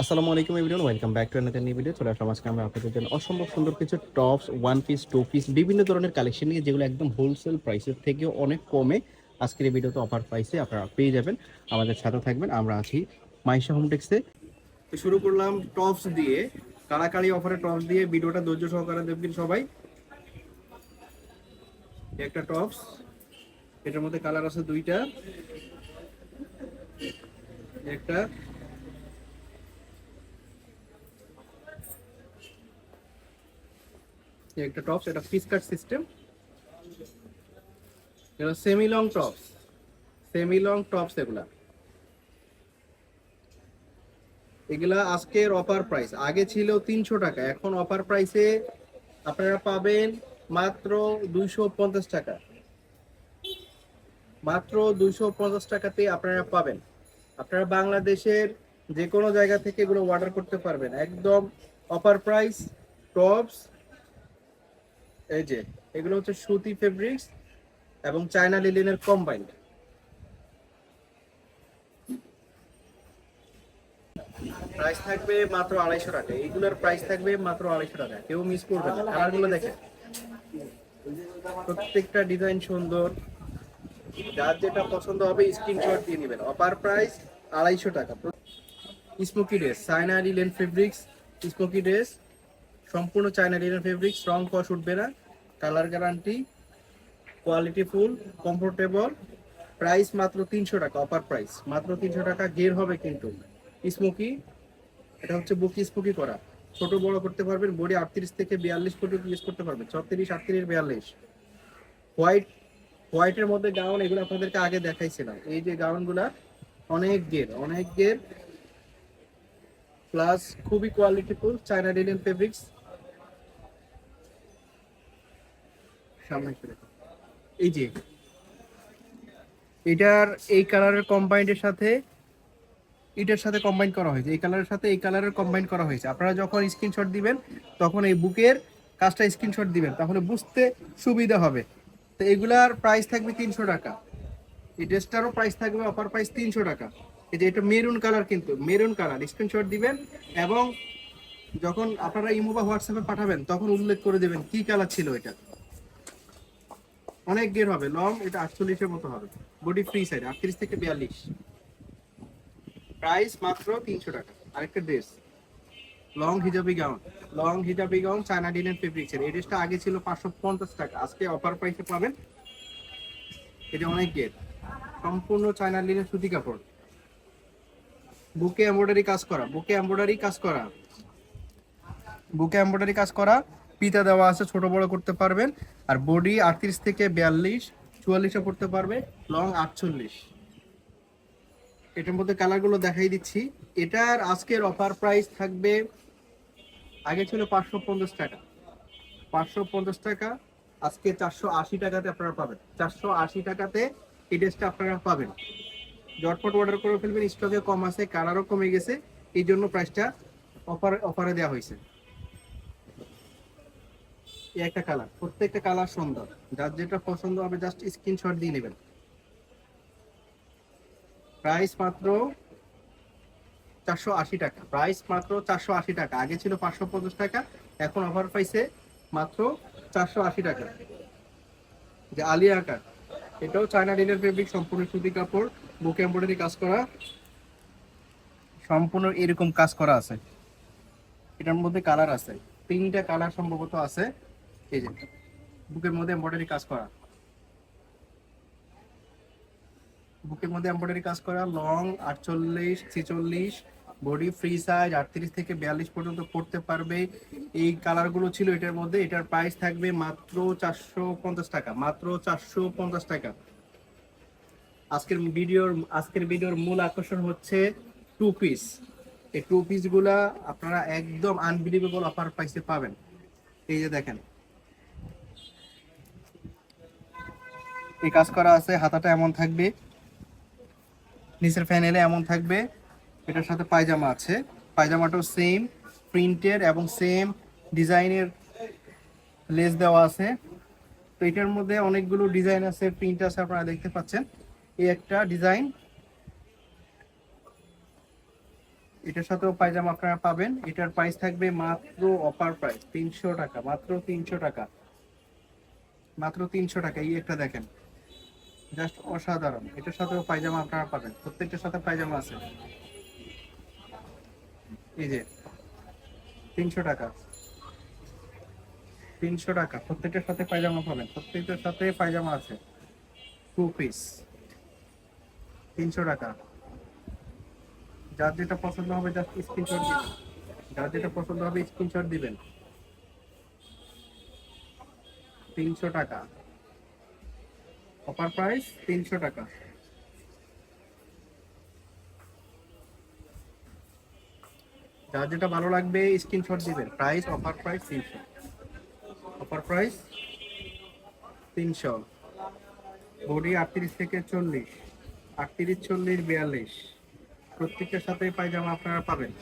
আসসালামু আলাইকুম everyone, welcome back to another new video. চলে আসলাম আজকে আমরা আপনাদের জন্য অসম্ভব সুন্দর কিছু tops, one piece, two piece, বিভিন্ন ধরনের কালেকশন নিয়ে, যেগুলো একদম হোলসেল প্রাইসের থেকেও অনেক কমে আজকের এই ভিডিওতে অফার প্রাইসে আপনারা পেয়ে যাবেন। আমাদের সাথে থাকবেন, আমরা আছি মাইশা হোম টেক্সে। তো শুরু করলাম টপস দিয়ে, কাড়াকাড়ি অফারে টপস দিয়ে। ভিডিওটা ধৈর্য সহকারে দেখবেন সবাই। একটা টপস, এটার মধ্যে কালার আছে দুইটা। একটা একটা টপস, এটা পিস কাট সিস্টেম। এটা semi long tops, semi long tops. এগুলা আজকের অফার প্রাইস। আগে ছিল 300 টাকা, এখন অফার প্রাইসে আপনারা পাবেন মাত্র 250 টাকা। মাত্র 250 টাকাতে আপনারা পাবেন। আপনারা বাংলাদেশের যে কোনো জায়গা থেকে এগুলো অর্ডার করতে পারবেন, একদম অফার প্রাইস টপস। এই যে এগুলো হচ্ছে সুতি ফেব্রিক্স এবং চায়না লিনেনের কম্বাইন্ড। প্রাইস থাকবে মাত্র 250 টাকা। এইগুলোর প্রাইস থাকবে মাত্র 250 টাকা। কেউ মিস করবে না। কালারগুলো দেখেন, প্রত্যেকটা ডিজাইন সুন্দর। যার যেটা পছন্দ হবে স্ক্রিনশট দিয়ে নেবেন। অফার প্রাইস 250 টাকা। Smoky dress, China linen fabrics. Smoky dress সম্পূর্ণ চায়না লিনেন ফেব্রিক্স, রং কস উঠবে না, colour guarantee, quality full, comfortable. Price মাত্র 300 টাকা। অফার প্রাইস মাত্র 300 টাকা। গের হবে কিন্তু স্মোকি। এটা হচ্ছে বুকি স্মোকি করা, ছোট বড় করতে পারবেন। বডি 38 থেকে 42 পর্যন্ত ইউজ করতে পারবেন। 36, 38, 42। হোয়াইট, হোয়াইটের মধ্যে গাউন, এগুলো আপনাদেরকে আগে দেখাইছিলাম। এই যে গাউনগুলা অনেক গের, অনেক গের, প্লাস খুবই কোয়ালিটিফুল চায়না লিনেন ফেব্রিক্স। সামনে ফিরে এই যে এটার এই কালারের কম্বাইন্ডের সাথে এটার সাথে কম্বাইন করা হয়েছে, এই কালারের সাথে এই কালারের কম্বাইন করা হয়েছে। আপনারা যখন স্ক্রিনশট দিবেন তখন এই বুকের কাজটা স্ক্রিনশট দিবেন, তাহলে বুঝতে সুবিধা হবে। তো এগুলার প্রাইস থাকবে 300 টাকা। এই ড্রেসটারও প্রাইস থাকবে অফার প্রাইস 300 টাকা। এই যে এটা মেরুন কালার, কিন্তু মেরুন কালার স্ক্রিনশট দিবেন এবং যখন আপনারা ইমো বা হোয়াটসঅ্যাপে পাঠাবেন তখন উল্লেখ করে দেবেন কি কালার ছিল এটা। অনেক গের হবে, লং। এটা 48-এর মতো হবে, বডি ফ্রি সাইড 38 থেকে 42। প্রাইস মাত্র 300 টাকা। আরেকটা dress, long hijabi gown. Long hijabi gown China linen ফেব্রিক্সের। এই ড্রেসটা আগে ছিল 550 টাকা, আজকে অফার প্রাইসে পাবেন। এটা অনেক গের, সম্পূর্ণ চায়না লিনেন সুতি কাপড়, বুকে এমব্রয়ডারি কাজ করা, বুকে এমব্রয়ডারি কাজ করা, বুকে এমব্রয়ডারি কাজ করা। পিতা দেওয়া আছে, ছোট বড় করতে পারবেন। আর বডি 38 থেকে 42, 44-এ পড়তে পারবে, লং 48। এটার মধ্যে কালারগুলো দেখাই দিচ্ছি। এটার আজকের অফার প্রাইস থাকবে, আগে ছিল 550 টাকা, 550 টাকা। আজকে 480 টাকাতে আপনারা পাবেন। 480 টাকাতে এই ড্রেসটা আপনারা পাবেন। জটপট অর্ডার করে ফেলবেন, স্টকে কম আছে, কালারও কমে গেছে, এই জন্য প্রাইসটা অফারে দেওয়া হয়েছে। এই একটা কালার, প্রত্যেকটা কালার সুন্দর। যার যেটা পছন্দ হবে জাস্ট স্ক্রিনশট দিয়ে নেবেন। প্রাইস মাত্র 480 টাকা। প্রাইস মাত্র 480 টাকা। আগে ছিল 550 টাকা, এখন অফার পাইছে মাত্র 480 টাকা। যে আলিয়া কাট, এটাও চায়না লিনেন ফেব্রিক, সম্পূর্ণ সুতি কাপড়, বুক এমব্রয়ডারি কাজ করা, সম্পূর্ণ এরকম কাজ করা আছে। এটার মধ্যে কালার আছে, 3টা কালার সম্ভবত আছে। এই যে বুকের মধ্যে এমব্রয়ডারি কাজ করা, বুকের মধ্যে এমব্রয়ডারি কাজ করা, লং 48, 46, বডি ফ্রি সাইজ 38 থেকে 42 পর্যন্ত পড়তে পারবে। এই কালারগুলো ছিল এটার মধ্যে। এটার প্রাইস থাকবে মাত্র 450 টাকা, মাত্র 450 টাকা। আজকের ভিডিওর মূল আকর্ষণ হচ্ছে টু পিস। এই টু পিস গুলা আপনারা একদম আনবিলিভেবল অফার প্রাইসে পাবেন। এই যে দেখেন, এই কাজ করা আছে, হাতাটা এমন থাকবে, নিচের ফ্যানেলে এমন থাকবে। এটার সাথে পায়জামা আছে, পায়জামাটাও সেম প্রিন্টের এবং সেম ডিজাইনের লেস দেওয়া আছে। তো এটার মধ্যে অনেকগুলো ডিজাইন আছে, প্রিন্ট আছে, আপনারা দেখতে পাচ্ছেন। এই একটা ডিজাইন, এটার সাথেও পায়জামা আপনারা পাবেন। এটার প্রাইস থাকবে মাত্র অফার প্রাইস 300 টাকা, মাত্র 300 টাকা, মাত্র 300 টাকা। এই একটা দেখেন, জাস্ট অসাধারণ। এটার সাথেও পায়জামা আপনারা পাবেন, প্রত্যেকটার সাথে পায়জামা আছে। এই যে 300 টাকা, 300 টাকা, প্রত্যেকটার সাথে পায়জামা পাবেন, প্রত্যেকটার সাথে পায়জামা আছে। 2 পিস 300 টাকা। যার যেটা পছন্দ হবে জাস্ট স্ক্রিনশট দিবেন, যার যেটা পছন্দ হবে স্ক্রিনশট দিবেন। 300 টাকা অফার প্রাইস, 300 টাকা। যার যেটা ভালো লাগবে স্ক্রিনশট দিবেন। Price offer price 300, offer price 300। Body 38 থেকে 40, 38, 40, 42, প্রত্যেকটার সাথে পায়জামা আপনারা পাবেন।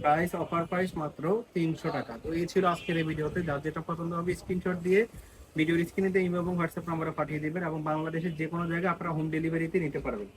প্রাইস অফার প্রাইস মাত্র 300 টাকা। তো এই ছিল আজকের এই ভিডিওতে। যার যেটা পছন্দ হবে স্ক্রিনশট দিয়ে ভিডিওর স্ক্রিনে ইমো এবং হোয়াটসঅ্যাপ নাম্বারে পাঠিয়ে দিবেন, এবং বাংলাদেশের যে কোনো জায়গায় আপনারা হোম ডেলিভারিতে নিতে পারবেন।